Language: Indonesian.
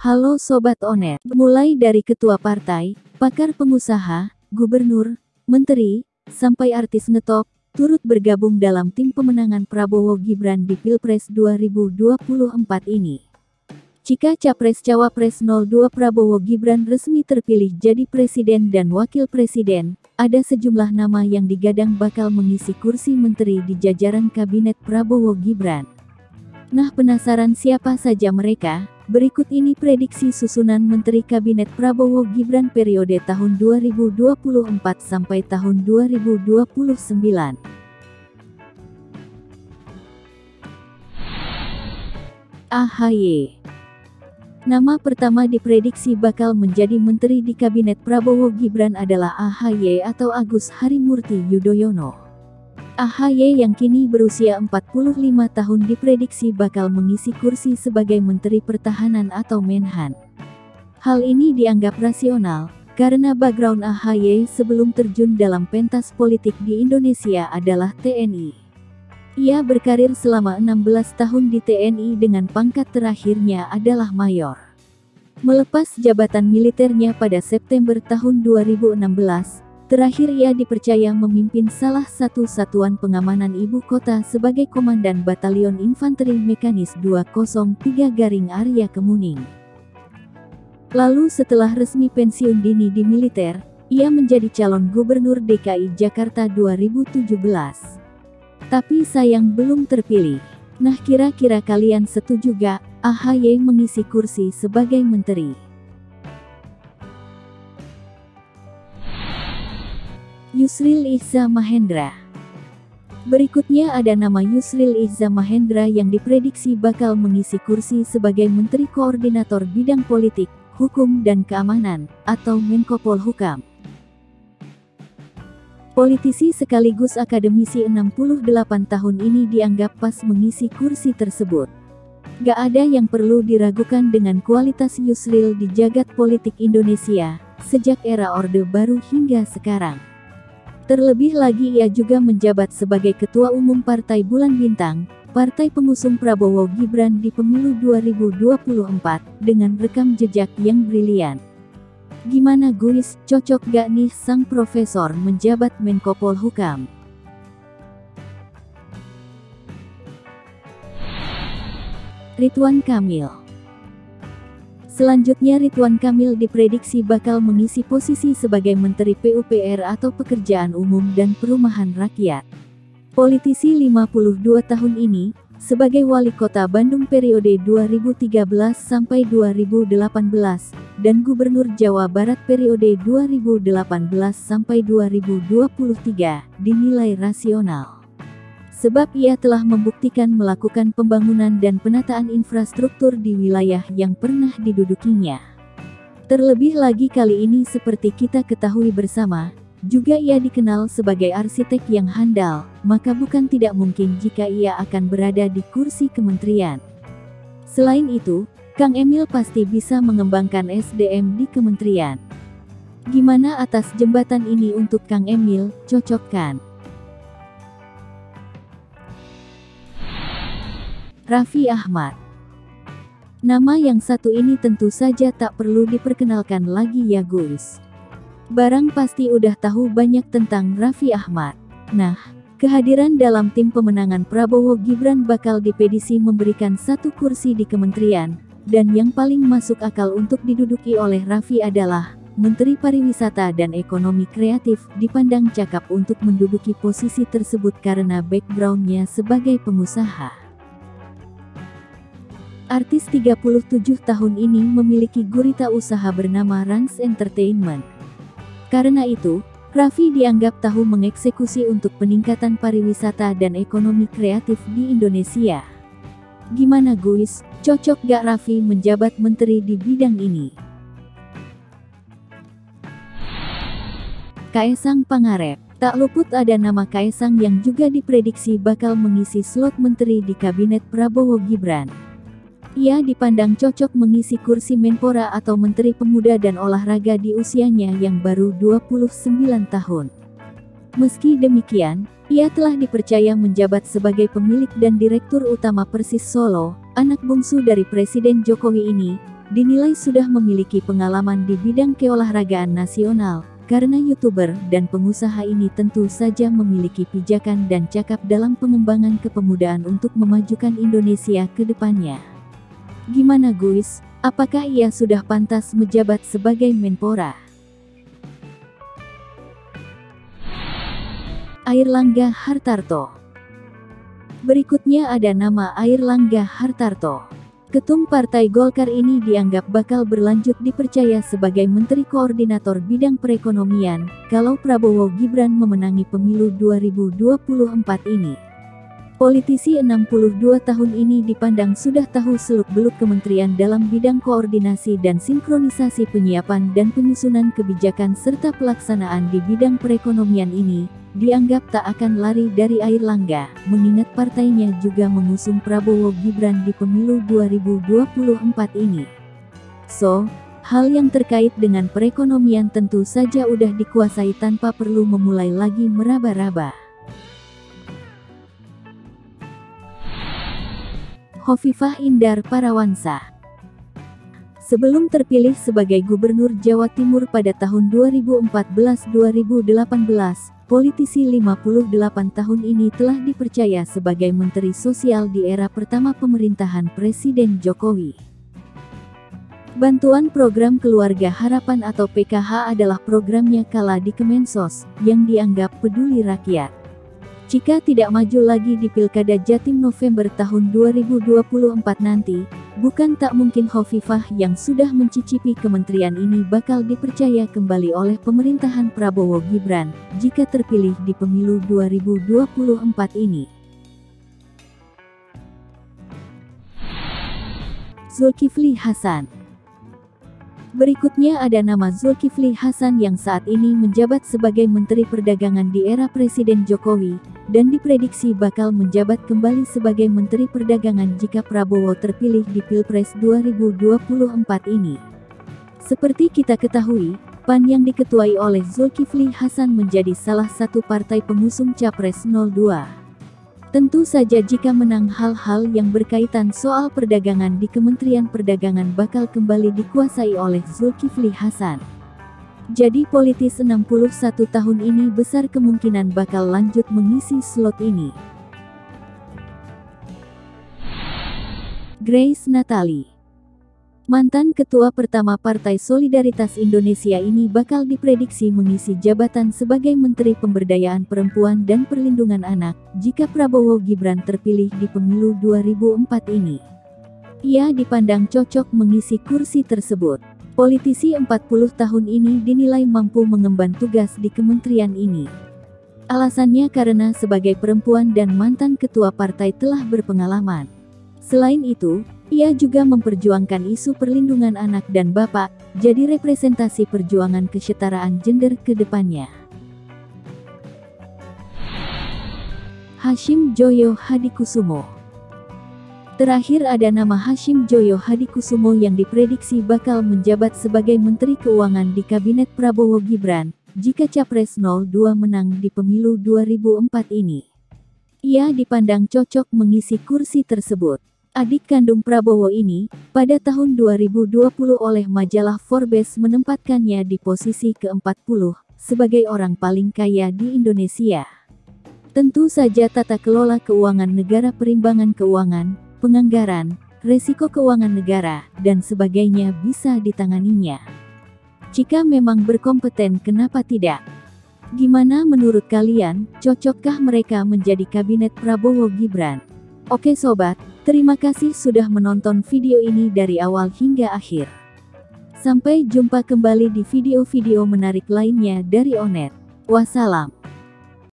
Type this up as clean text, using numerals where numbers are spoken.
Halo Sobat Onet, mulai dari ketua partai, pakar pengusaha, gubernur, menteri, sampai artis ngetop, turut bergabung dalam tim pemenangan Prabowo Gibran di Pilpres 2024 ini. Jika Capres-Cawapres 02 Prabowo Gibran resmi terpilih jadi presiden dan wakil presiden, ada sejumlah nama yang digadang bakal mengisi kursi menteri di jajaran kabinet Prabowo Gibran. Nah, penasaran siapa saja mereka? Berikut ini prediksi susunan Menteri Kabinet Prabowo Gibran periode tahun 2024 sampai tahun 2029. AHY. Nama pertama diprediksi bakal menjadi menteri di Kabinet Prabowo Gibran adalah AHY atau Agus Harimurti Yudhoyono. AHY yang kini berusia 45 tahun diprediksi bakal mengisi kursi sebagai Menteri Pertahanan atau Menhan. Hal ini dianggap rasional, karena background AHY sebelum terjun dalam pentas politik di Indonesia adalah TNI. Ia berkarir selama 16 tahun di TNI dengan pangkat terakhirnya adalah mayor. Melepas jabatan militernya pada September tahun 2016, terakhir ia dipercaya memimpin salah satu satuan pengamanan ibu kota sebagai Komandan Batalion Infanteri Mekanis 203 Arya Kemuning. Lalu setelah resmi pensiun dini di militer, ia menjadi calon gubernur DKI Jakarta 2017. Tapi sayang belum terpilih. Nah, kira-kira kalian setuju gak AHY mengisi kursi sebagai menteri? Yusril Iza Mahendra. Berikutnya ada nama Yusril Iza Mahendra yang diprediksi bakal mengisi kursi sebagai Menteri Koordinator Bidang Politik, Hukum dan Keamanan, atau Menko Polhukam. Politisi sekaligus akademisi 68 tahun ini dianggap pas mengisi kursi tersebut. Gak ada yang perlu diragukan dengan kualitas Yusril di jagat politik Indonesia, sejak era Orde Baru hingga sekarang. Terlebih lagi ia juga menjabat sebagai Ketua Umum Partai Bulan Bintang, partai pengusung Prabowo Gibran di pemilu 2024, dengan rekam jejak yang brilian. Gimana guys, cocok gak nih sang profesor menjabat Menko Polhukam? Ridwan Kamil. Selanjutnya Ridwan Kamil diprediksi bakal mengisi posisi sebagai Menteri PUPR atau Pekerjaan Umum dan Perumahan Rakyat. Politisi 52 tahun ini, sebagai Wali Kota Bandung periode 2013 sampai 2018, dan Gubernur Jawa Barat periode 2018 sampai 2023, dinilai rasional. Sebab ia telah membuktikan melakukan pembangunan dan penataan infrastruktur di wilayah yang pernah didudukinya. Terlebih lagi kali ini seperti kita ketahui bersama, juga ia dikenal sebagai arsitek yang handal, maka bukan tidak mungkin jika ia akan berada di kursi kementerian. Selain itu, Kang Emil pasti bisa mengembangkan SDM di kementerian. Gimana atas jembatan ini untuk Kang Emil, cocok kan? Raffi Ahmad. Nama yang satu ini tentu saja tak perlu diperkenalkan lagi ya guys. Barang pasti udah tahu banyak tentang Raffi Ahmad. Nah, kehadiran dalam tim pemenangan Prabowo Gibran bakal diprediksi memberikan satu kursi di kementerian, dan yang paling masuk akal untuk diduduki oleh Raffi adalah Menteri Pariwisata dan Ekonomi Kreatif, dipandang cakap untuk menduduki posisi tersebut karena backgroundnya sebagai pengusaha. Artis 37 tahun ini memiliki gurita usaha bernama Rans Entertainment. Karena itu, Raffi dianggap tahu mengeksekusi untuk peningkatan pariwisata dan ekonomi kreatif di Indonesia. Gimana guys, cocok gak Raffi menjabat menteri di bidang ini? Kaesang Pangarep. Tak luput ada nama Kaesang yang juga diprediksi bakal mengisi slot menteri di Kabinet Prabowo Gibran. Ia dipandang cocok mengisi kursi Menpora atau Menteri Pemuda dan Olahraga di usianya yang baru 29 tahun. Meski demikian, ia telah dipercaya menjabat sebagai pemilik dan direktur utama Persis Solo, anak bungsu dari Presiden Jokowi ini, dinilai sudah memiliki pengalaman di bidang keolahragaan nasional, karena YouTuber dan pengusaha ini tentu saja memiliki pijakan dan cakap dalam pengembangan kepemudaan untuk memajukan Indonesia ke depannya. Gimana guys? Apakah ia sudah pantas menjabat sebagai Menpora? Airlangga Hartarto. Berikutnya ada nama Airlangga Hartarto. Ketum Partai Golkar ini dianggap bakal berlanjut dipercaya sebagai Menteri Koordinator Bidang Perekonomian, kalau Prabowo Gibran memenangi pemilu 2024 ini. Politisi 62 tahun ini dipandang sudah tahu seluk-beluk kementerian dalam bidang koordinasi dan sinkronisasi penyiapan dan penyusunan kebijakan serta pelaksanaan di bidang perekonomian ini. Dianggap tak akan lari dari Airlangga, mengingat partainya juga mengusung Prabowo Gibran di pemilu 2024 ini. So, hal yang terkait dengan perekonomian tentu saja udah dikuasai tanpa perlu memulai lagi meraba-raba. Hovifah Indar Parawansa. Sebelum terpilih sebagai Gubernur Jawa Timur pada tahun 2014-2018, politisi 58 tahun ini telah dipercaya sebagai Menteri Sosial di era pertama pemerintahan Presiden Jokowi. Bantuan Program Keluarga Harapan atau PKH adalah programnya kala di Kemensos, yang dianggap peduli rakyat. Jika tidak maju lagi di Pilkada Jatim November tahun 2024 nanti, bukan tak mungkin Hovifah yang sudah mencicipi kementerian ini bakal dipercaya kembali oleh pemerintahan Prabowo Gibran, jika terpilih di pemilu 2024 ini. Zulkifli Hasan. Berikutnya ada nama Zulkifli Hasan yang saat ini menjabat sebagai Menteri Perdagangan di era Presiden Jokowi, dan diprediksi bakal menjabat kembali sebagai Menteri Perdagangan jika Prabowo terpilih di Pilpres 2024 ini. Seperti kita ketahui, PAN yang diketuai oleh Zulkifli Hasan menjadi salah satu partai pengusung Capres 02. Tentu saja jika menang hal-hal yang berkaitan soal perdagangan di Kementerian Perdagangan bakal kembali dikuasai oleh Zulkifli Hasan. Jadi politis 61 tahun ini besar kemungkinan bakal lanjut mengisi slot ini. Grace Natali. Mantan ketua pertama Partai Solidaritas Indonesia ini bakal diprediksi mengisi jabatan sebagai Menteri Pemberdayaan Perempuan dan Perlindungan Anak, jika Prabowo Gibran terpilih di pemilu 2004 ini. Ia dipandang cocok mengisi kursi tersebut. Politisi 40 tahun ini dinilai mampu mengemban tugas di kementerian ini. Alasannya karena sebagai perempuan dan mantan ketua partai telah berpengalaman. Selain itu, ia juga memperjuangkan isu perlindungan anak dan bapak, jadi representasi perjuangan kesetaraan gender ke depannya. Hashim Joyo Hadikusumo. Terakhir ada nama Hashim Joyo Hadikusumo yang diprediksi bakal menjabat sebagai Menteri Keuangan di Kabinet Prabowo Gibran, jika Capres 02 menang di pemilu 2004 ini. Ia dipandang cocok mengisi kursi tersebut. Adik kandung Prabowo ini, pada tahun 2020 oleh majalah Forbes menempatkannya di posisi ke-40, sebagai orang paling kaya di Indonesia. Tentu saja tata kelola keuangan negara, perimbangan keuangan, penganggaran, resiko keuangan negara, dan sebagainya bisa ditanganinya. Jika memang berkompeten, kenapa tidak? Gimana menurut kalian, cocokkah mereka menjadi kabinet Prabowo Gibran? Oke sobat, terima kasih sudah menonton video ini dari awal hingga akhir. Sampai jumpa kembali di video-video menarik lainnya dari Onet. Wassalam.